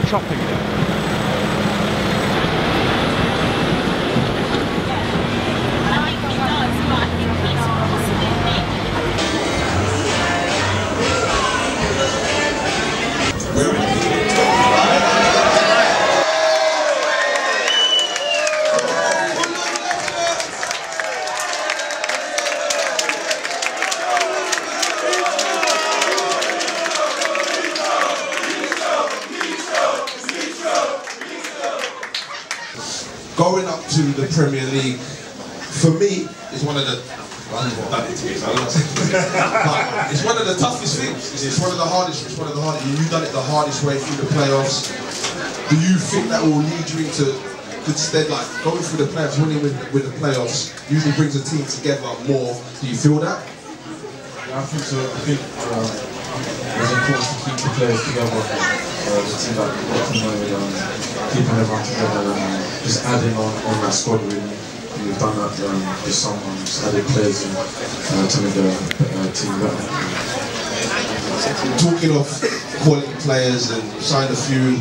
shopping there. Going up to the Premier League, for me, is one of the it's one of the toughest things. It's one of the hardest. It's one of the hardest. You've done it the hardest way through the playoffs. Do you think that will lead you into good stead? Like going through the playoffs, winning with the playoffs, usually brings a team together more. Do you feel that? Yeah, I think so. I think it's important to keep the players together. It seems like keeping everyone together and just adding on that squad really. We've done that this summer, just added players in to make the team better. Talking of quality players and signed a few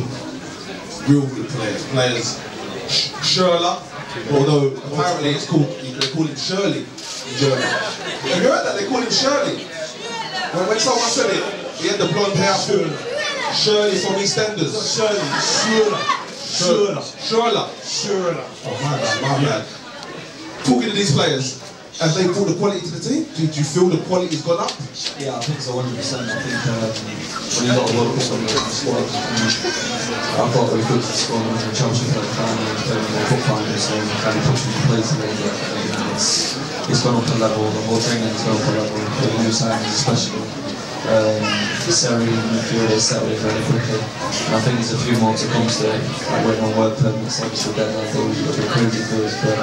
real good players. Sherlock, although apparently it's called, they call him Shirley in German. Have you heard that? They call him Shirley. When someone said it, he had the blonde hair. Shirley from EastEnders. Sherlock. Oh my bad. Talking to these players, have they brought the quality to the team? Do you feel the quality's gone up? Yeah, I think so, 100%. I think when you got a lot of people in the squad, I thought we could score in the Championship at the time and play more football and so kind of pushing the players today. It's gone up a level, the whole training has gone up a level, the new signings especially. Seri and midfield is settled in very quickly. And I think there's a few more to come today, like waiting on work permits, obviously deadline, I thought we've got to be crazy for us, but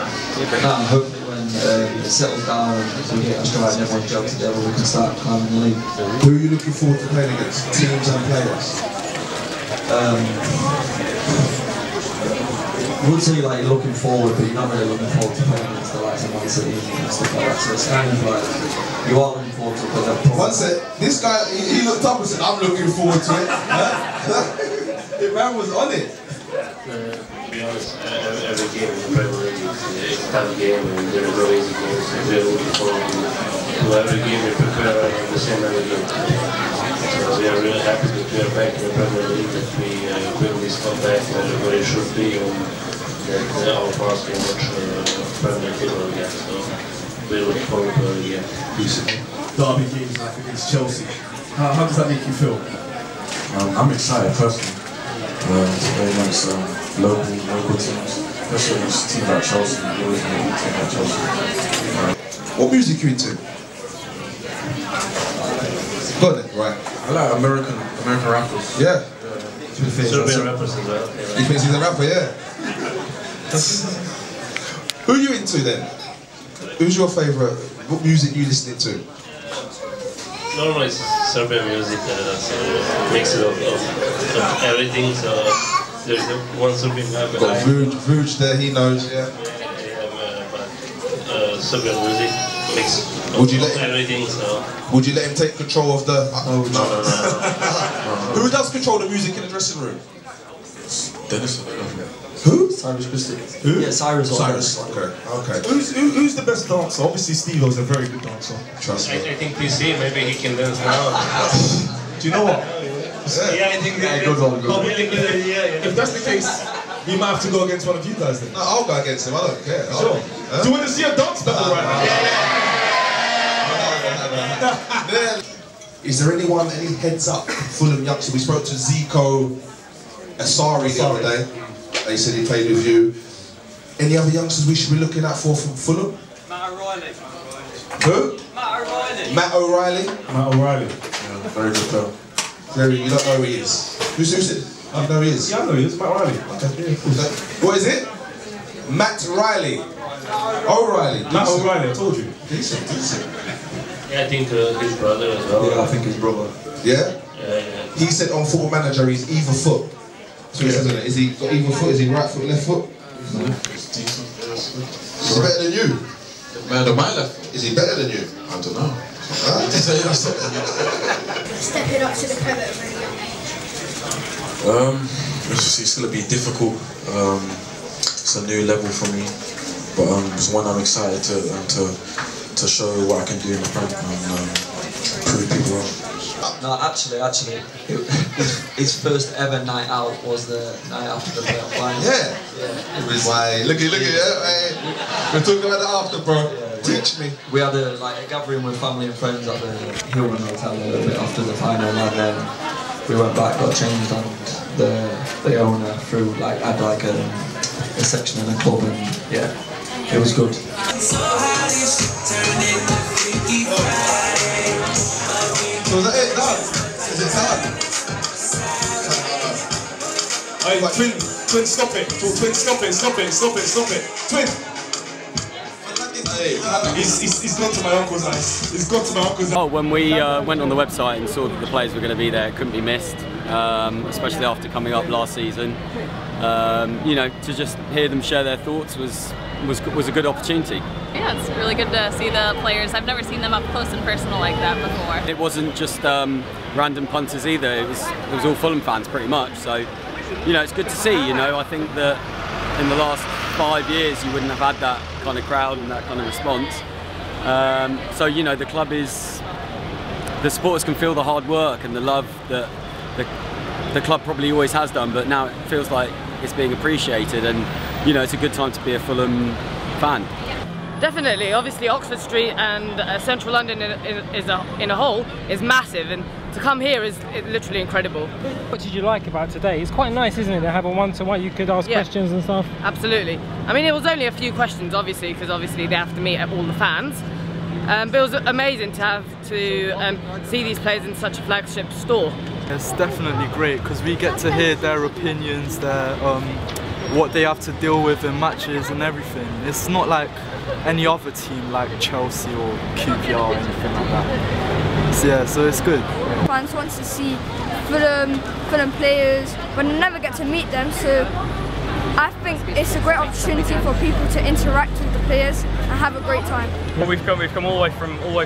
now I'm hoping when it settles down and we get our stride and everyone's gelled together, we can start climbing the league. Who are you looking forward to playing against, teams and players? I would say like looking forward, but you're not really looking forward to playing against the likes of Man City and stuff like that, so it's kind of like, you are looking forward to it. One sec, this guy, he looked up and said, I'm looking forward to it. The man was on it. To be honest, every game in the Premier League is a tough game and there is no easy games. We're looking forward to every game we prepare the same every game. So we are really happy that we are back in the Premier League, that we bring this club back where it should be, and that our fans can watch Premier League football again. So we're looking forward to it again. Derby games like against Chelsea. How does that make you feel? I'm excited personally. It's very nice local teams, especially against teams like Chelsea. We always want to beat teams like Chelsea. What music are you into? Got it, right. I like American rappers. Yeah. Serbian rappers as well. He thinks he's a rapper, yeah. Who are you into then? Who's your favourite? What music are you listening to? Normally it's Serbian music, so mix it of everything, so there's one Serbian guy. Got Vuj there, he knows, yeah. But Serbian music mix Would you let him, everything, so... Would you let him take control of the... No. Who does control the music in the dressing room? Dennis. Who? Cyrus Christie. Who? Yeah, Cyrus. Okay. Who's the best dancer? Obviously Steve-O's a very good dancer. Trust me. I think PC, maybe he can dance now. Do you know what? Yeah, I think Good one. If that's the case, you might have to go against one of you guys then. No, I'll go against him, I don't care. Sure. Huh? Do you want to see a dance battle right now? Is there anyone, any heads up, Fulham youngster? We spoke to Zico Asari the other day. They said he played with you. Any other youngsters we should be looking out for from Fulham? Matt O'Reilly. Who? Matt O'Reilly. Matt O'Reilly? Matt O'Reilly. Yeah, very good player. Very, you don't know who he is. Who's it? I know who he is. Yeah, I know he is. Matt O'Reilly. Okay. What is it? Matt Riley. O'Reilly. Matt O'Reilly, I told you. Decent. Yeah, I think his brother as well. Yeah, I think his brother. Yeah? Yeah. He said on Football Manager he's either foot. So he says, is he got either foot? Is he right foot, left foot? It's decent. Is he better than you? Man, to my left. Is he better than you? I don't know. Stepping up to the Premier at a very young age? It's going to be difficult. It's a new level for me, but it's one I'm excited to show what I can do in the Prem and prove people wrong. No, actually, his first ever night out was the night after the playoff final. Yeah. It was. Why? Look at that. We're talking about the after, bro. Yeah, Teach me. We had a gathering with family and friends at the Hillman Hotel a little bit after the final, and then we went back, got changed, and the owner had a section in the club, and yeah, it was good. So is that it? Done? Is it done? Hey, twin, stop it. Twin, stop it. Twin! He's gone to my uncle's house. He's gone to my uncle's house. Oh, when we went on the website and saw that the players were going to be there, it couldn't be missed, especially after coming up last season. You know, to just hear them share their thoughts was a good opportunity. Yeah, it's really good to see the players. I've never seen them up close and personal like that before. It wasn't just random punters either. It was all Fulham fans pretty much. So, you know, it's good to see. You know, I think that in the last 5 years you wouldn't have had that kind of crowd and that kind of response. So, you know, the supporters can feel the hard work and the love that the club probably always has done, but now it feels like it's being appreciated, and you know, it's a good time to be a Fulham fan. Definitely, obviously Oxford Street and central London in a whole is massive, and to come here is literally incredible. What did you like about today? It's quite nice, isn't it, to have a one-to-one, you could ask questions and stuff? Absolutely. I mean, it was only a few questions, obviously, because obviously they have to meet all the fans. But it was amazing to have to see these players in such a flagship store. It's definitely great because we get to hear their opinions, their what they have to deal with in matches and everything. It's not like any other team like Chelsea or QPR or anything like that. So yeah, so it's good. Fans want to see Fulham players, but never get to meet them, so I think it's a great opportunity for people to interact with the players and have a great time. Well, we've come all the way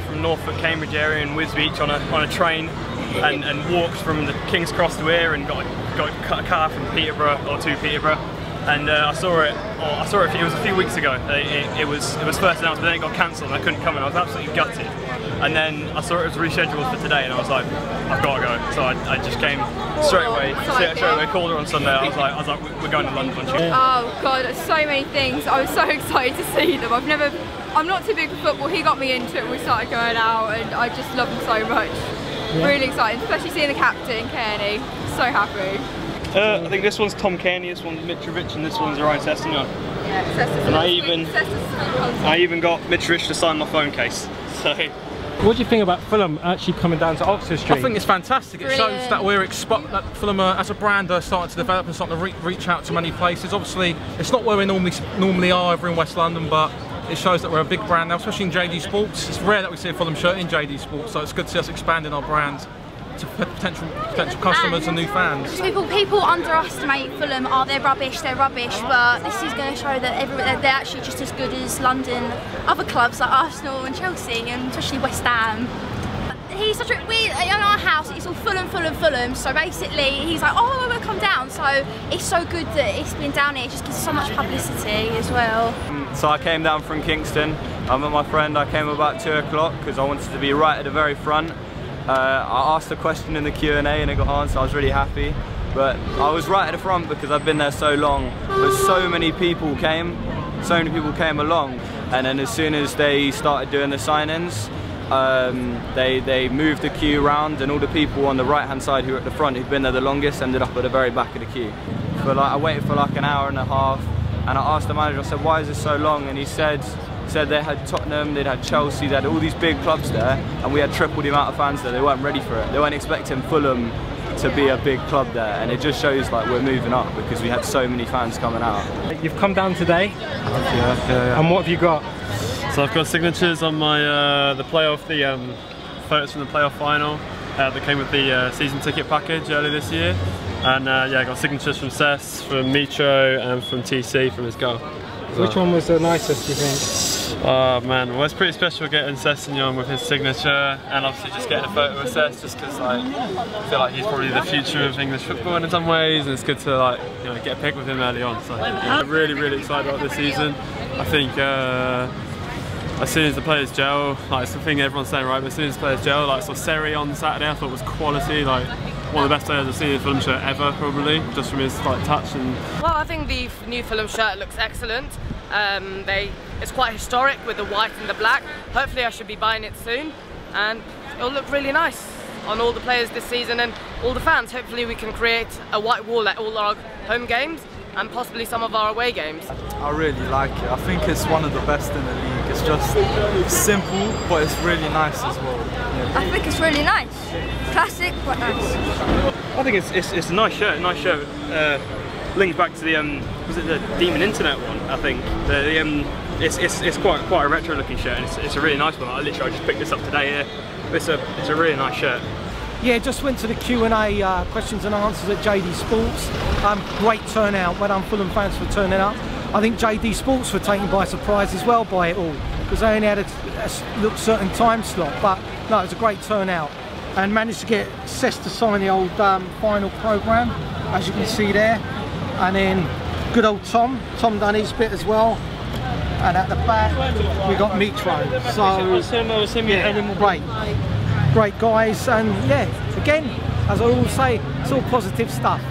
from Norfolk, Cambridge area and Wisbech on a train and walked from the King's Cross to here and got a car from Peterborough to Peterborough. And I saw it. It was a few weeks ago. It was first announced, but then it got cancelled, and I couldn't come in. I was absolutely gutted. And then I saw it was rescheduled for today, and I was like, I've got to go. So I just came straight away. Called her on Sunday. I was like, we're going to London on Tuesday. Oh God, so many things. I was so excited to see them. I'm not too big for football. He got me into it. And we started going out, and I just love him so much. Yeah. Really excited, especially seeing the captain, Kearney. So happy. I think this one's Tom Kearney, this one's Mitrovic, and this one's Ryan Sessegnon. Yeah, and I even got Mitrovic to sign my phone case. So. What do you think about Fulham actually coming down to Oxford Street? I think it's fantastic. It shows that that Fulham as a brand are starting to develop and starting to reach out to many places. Obviously, it's not where we normally are over in West London, but it shows that we're a big brand now, especially in JD Sports. It's rare that we see a Fulham shirt in JD Sports, so it's good to see us expanding our brand to potential customers and new fans. People underestimate Fulham. Oh, they're rubbish, but this is going to show that they're actually just as good as London, other clubs like Arsenal and Chelsea, and especially West Ham. He's such a in our house it's all Fulham, so basically he's like, oh, we'll come down, so it's so good that it's been down here. It just gives so much publicity as well. So I came down from Kingston. I met my friend. I came about 2 o'clock because I wanted to be right at the very front. I asked a question in the Q&A and it got answered. I was really happy, but I was right at the front because I've been there so long. But so many people came along, and then as soon as they started doing the signings, they moved the queue around, and all the people on the right hand side who were at the front who'd been there the longest ended up at the very back of the queue. I waited for like an hour and a half, and I asked the manager, I said, why is this so long? And he said they had Tottenham, they'd had Chelsea, they had all these big clubs there, and we had triple the amount of fans there. They weren't ready for it. They weren't expecting Fulham to be a big club there, and it just shows like we're moving up because we had so many fans coming out. You've come down today? Yeah. And what have you got? So I've got signatures on my the photos from the playoff final that came with the season ticket package earlier this year, and yeah, I got signatures from Sess, from Mitro, and from TC from his goal. Which one was the nicest, do you think? Oh man, well it's pretty special getting Sessegnon with his signature, and obviously just getting a photo with Sess, just because like, I feel like he's probably the future of English football in some ways, and it's good to like, you know, get a pic with him early on. So I'm really excited about this season. I think as soon as the players gel, like it's the thing everyone's saying, right? But as soon as the players gel, like so Seri on Saturday, I thought was quality, like one of the best players I've seen in a Fulham shirt ever, probably, just from his like touch and. Well, I think the new Fulham shirt looks excellent. It's quite historic with the white and the black. Hopefully I should be buying it soon, and it'll look really nice on all the players this season and all the fans. Hopefully we can create a white wall at all our home games and possibly some of our away games. I really like it. I think it's one of the best in the league. It's just simple, but it's really nice as well. Yeah. I think it's really nice. Classic, but nice. I think it's a nice shirt. Linked back to the was it the Demon Internet one? I think it's quite a retro looking shirt, and it's a really nice one. I just picked this up today here. It's a really nice shirt. Yeah, just went to the Q&A questions and answers at JD Sports. Great turnout. Well done Fulham fans for turning up. I think JD Sports were taken by surprise as well by it all, because they only had a certain time slot. But no, it was a great turnout, and managed to get Sess to sign the old final programme, as you can see there. And then good old Tom done his bit as well. And at the back we got Mitro. So yeah, great guys, and yeah, again, as I always say, it's all positive stuff.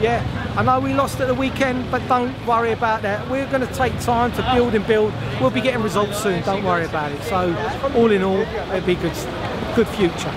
Yeah, I know we lost at the weekend, but don't worry about that. We're going to take time to build and build. We'll be getting results soon, don't worry about it. So all in all, it'll be good future.